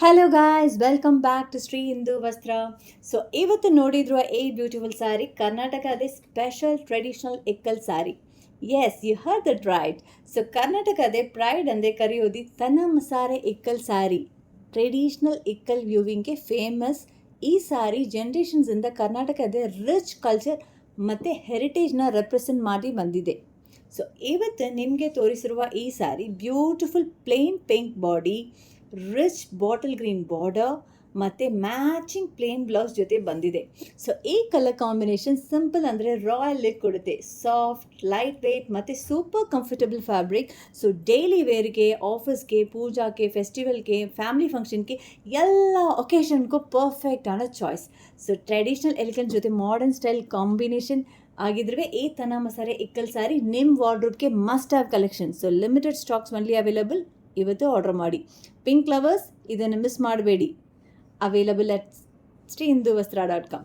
Hello guys, welcome back to Shri Hindu Vastra. So ಇವತ್ತು ನೋಡಿದ್ರು ಈ ಬ್ಯೂಟಿಫುಲ್ ಸ್ಯಾರಿ ಕರ್ನಾಟಕದ special traditional Ilkal sari. Yes, you heard that right. So ಕರ್ನಾಟಕದ ಪ್ರೈಡ್ ಅಂದೇ ಕರೆಯೋದು ತನ ಮಸಾರೆ ಇಕ್ಕಲ್ ಸ್ಯಾರಿ. ಟ್ರೆಡಿಷನಲ್ ಇಕ್ಕಲ್ ವ್ಯೂವಿಂಗ್ಗೆ ಫೇಮಸ್ ಈ ಸ್ಯಾರಿ ಜನ್ರೇಷನ್ಸಿಂದ ಕರ್ನಾಟಕದ ರಿಚ್ ಕಲ್ಚರ್ ಮತ್ತು ಹೆರಿಟೇಜ್ನ ರೆಪ್ರೆಸೆಂಟ್ ಮಾಡಿ ಬಂದಿದೆ. ಸೊ ಇವತ್ತು ನಿಮಗೆ ತೋರಿಸಿರುವ ಈ sari beautiful plain pink body, rich bottle green border ಮತ್ತು ಮ್ಯಾಚಿಂಗ್ ಪ್ಲೇನ್ ಬ್ಲೌಸ್ ಜೊತೆ ಬಂದಿದೆ. ಸೊ ಈ ಕಲರ್ ಕಾಂಬಿನೇಷನ್ ಸಿಂಪಲ್ ಅಂದರೆ ರಾಯಲ್ ಲುಕ್ ಕೊಡುತ್ತೆ. ಸಾಫ್ಟ್, ಲೈಟ್ ವೇಟ್ ಮತ್ತು super comfortable fabric. So daily ವೇರ್ಗೆ, ಆಫೀಸ್ಗೆ, ಪೂಜಾಕ್ಕೆ, ಫೆಸ್ಟಿವಲ್ಗೆ, ಫ್ಯಾಮಿಲಿ ಫಂಕ್ಷನ್ಗೆ ಎಲ್ಲ ಒಕೇಶನ್ಗೂ ಪರ್ಫೆಕ್ಟ್ ಆದ ಚಾಯ್ಸ್. ಸೊ ಟ್ರೆಡಿಷ್ನಲ್ ಎಲಿಗೆಂಟ್ ಜೊತೆ ಮಾಡರ್ನ್ ಸ್ಟೈಲ್ ಕಾಂಬಿನೇಷನ್ ಆಗಿದ್ರೆ ಈ ತನ ಮಸಾರೆ ಇಕ್ಕಲ್ ಸ್ಯಾರಿ ನಿಮ್ಮ ವಾರ್ಡ್ರೋಬ್ಗೆ must have collection. So limited stocks only available. ಇವತ್ತು ಆರ್ಡರ್ ಮಾಡಿ. ಪಿಂಕ್ ಲವರ್ಸ್ ಇದನ್ನು ಮಿಸ್ ಮಾಡಬೇಡಿ. ಅವೈಲಬಲ್ ಅಟ್ ಶ್ರೀ ಹಿಂದೂ ವಸ್ತ್ರ .com.